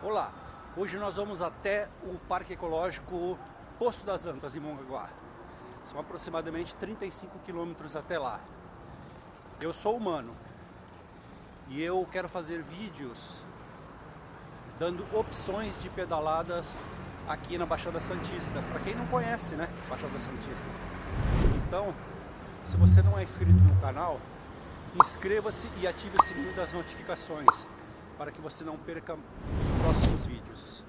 Olá, hoje nós vamos até o Parque Ecológico Poço das Antas, em Mongaguá. São aproximadamente 35 quilômetros até lá. Eu sou o Mano e eu quero fazer vídeos dando opções de pedaladas aqui na Baixada Santista. Para quem não conhece, né, Baixada Santista. Então, se você não é inscrito no canal, inscreva-se e ative o sininho das notificações para que você não perca os próximos vídeos.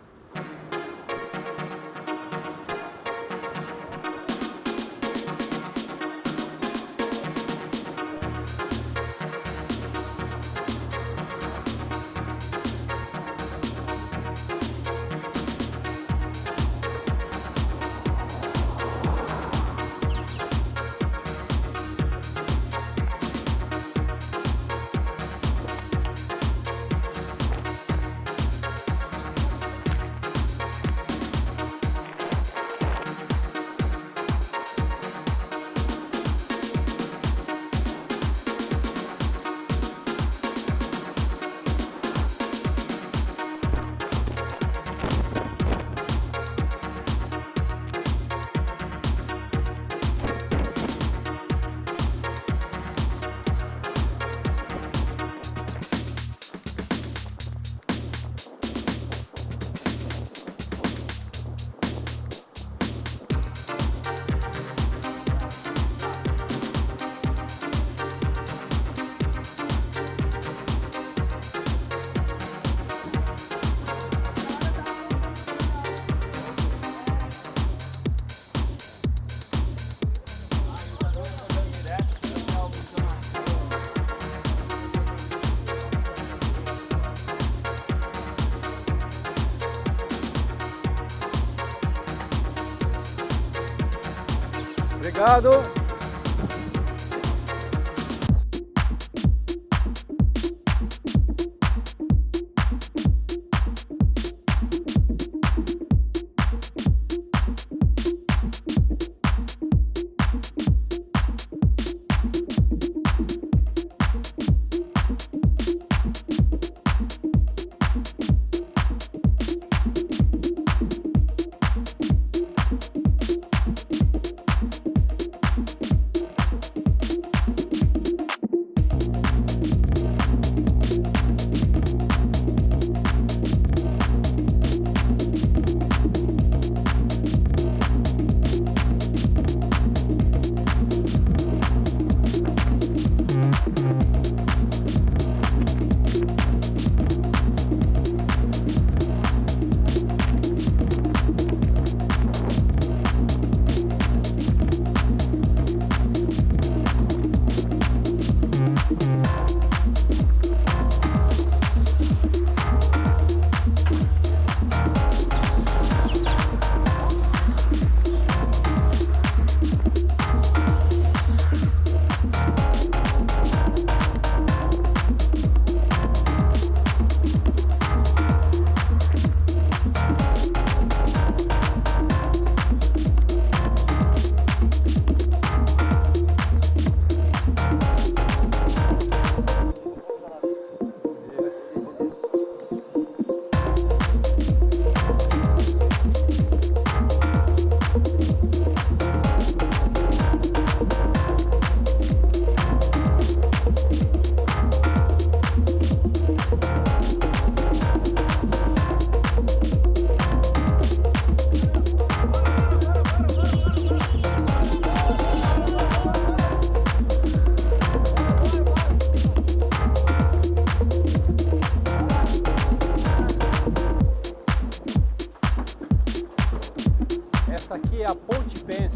Obrigado!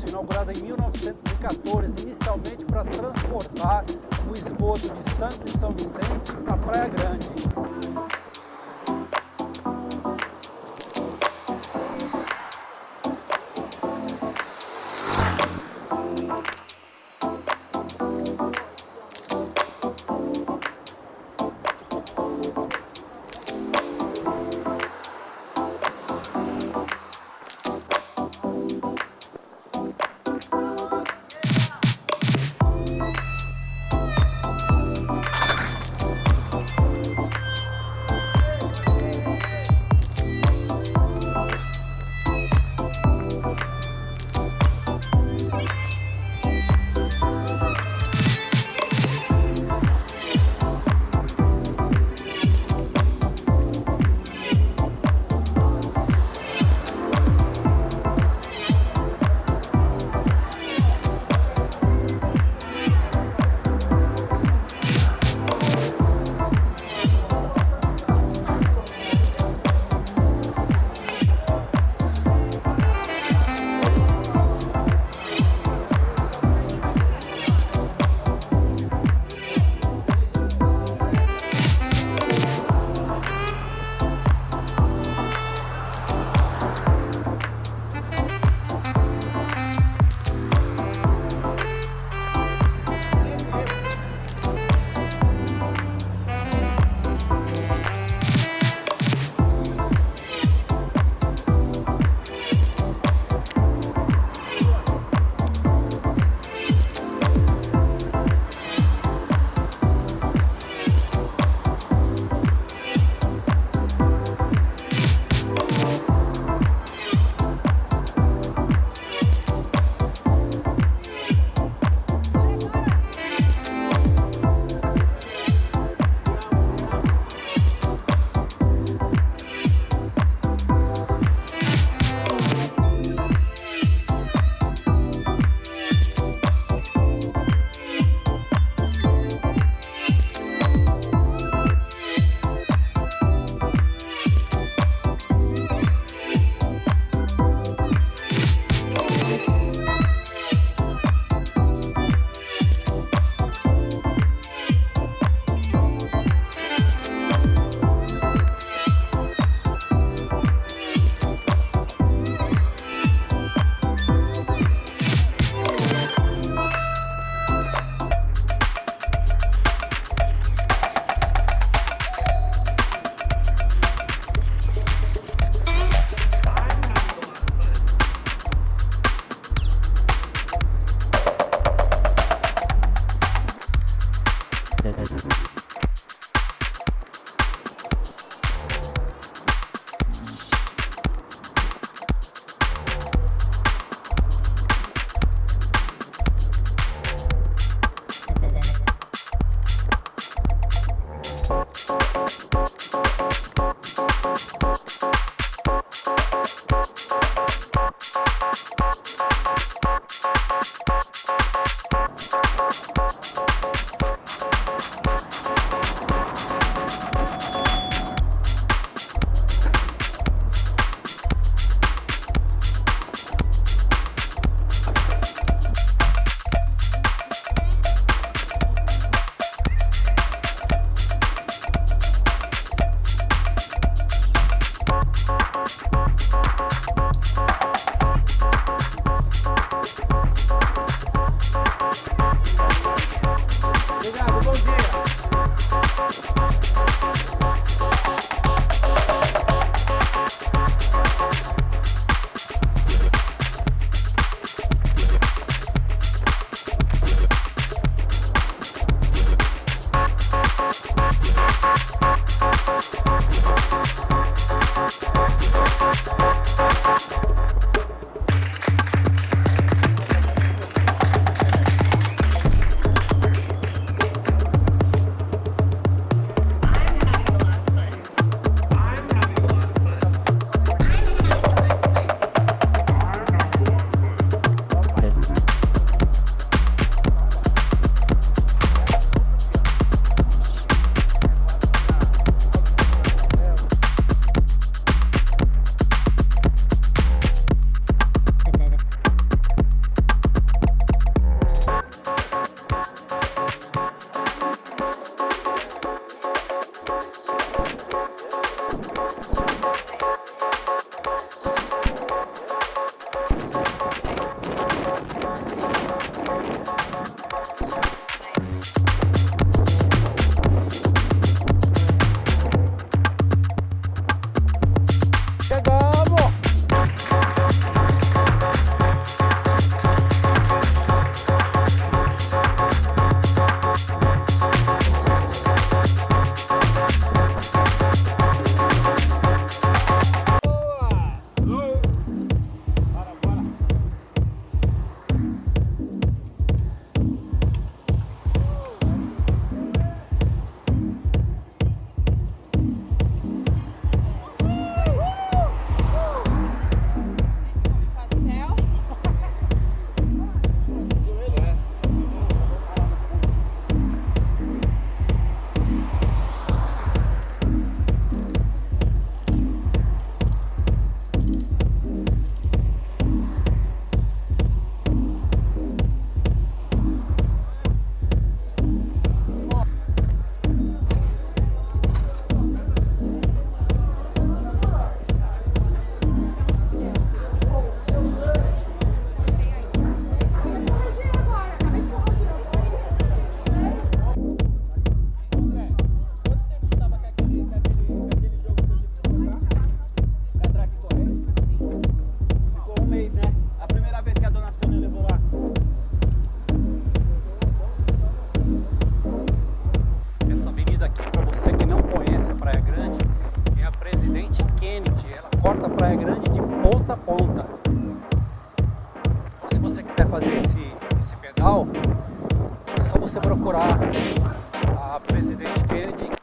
Inaugurada em 1914, inicialmente para transportar o esgoto de Santos e São Vicente para a Praia Grande. quiser fazer esse pedal, é só você procurar a Presidente Kennedy.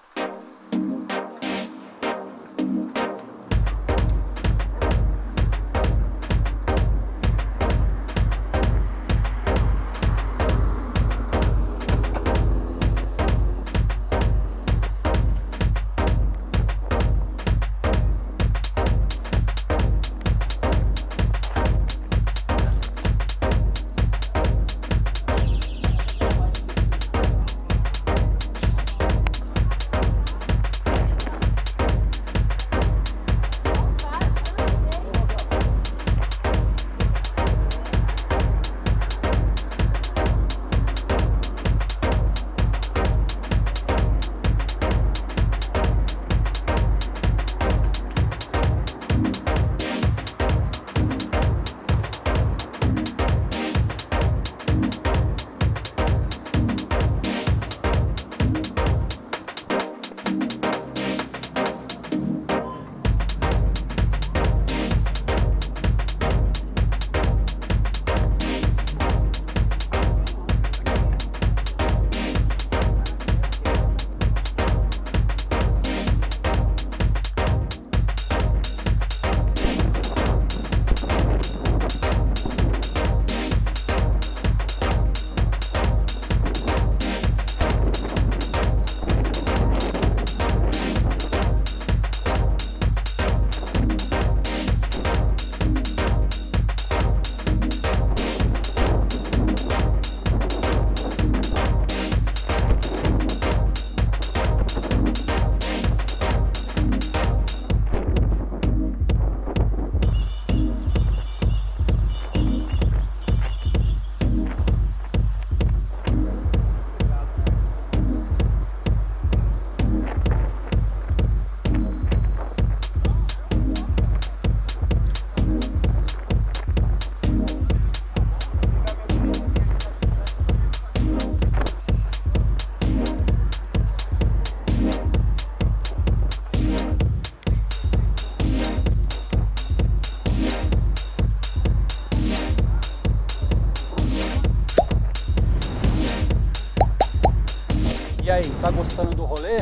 E aí, tá gostando do rolê?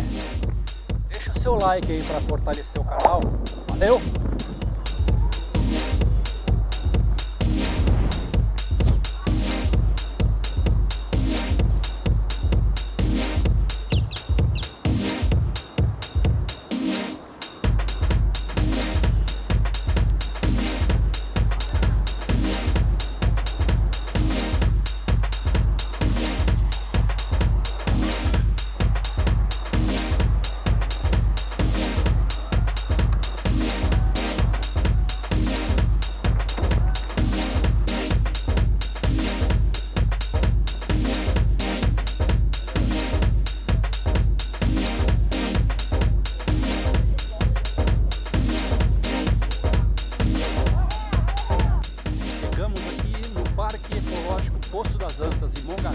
Deixa o seu like aí para fortalecer o canal. Valeu! Poço das Antas e Mongaguá.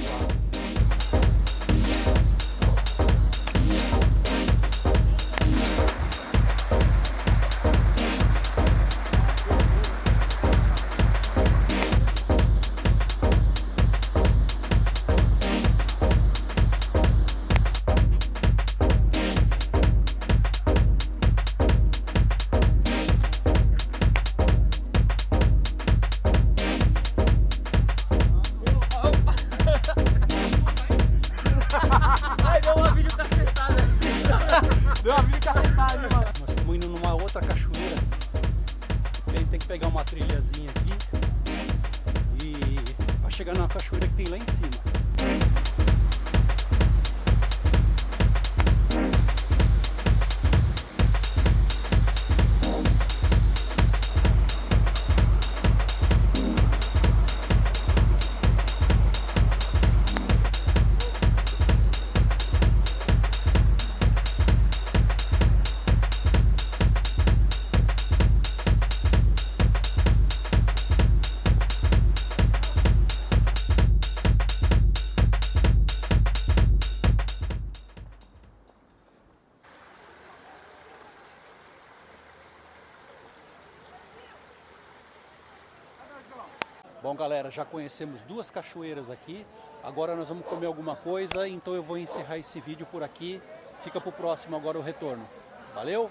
Deu uma vídeo cacetada, mano. Nós estamos indo numa outra cachoeira. Tem que pegar uma trilhazinha aqui e vai chegar numa cachoeira que tem lá em cima. Bom, galera, já conhecemos 2 cachoeiras aqui. Agora nós vamos comer alguma coisa, então eu vou encerrar esse vídeo por aqui. Fica pro próximo agora o retorno. Valeu?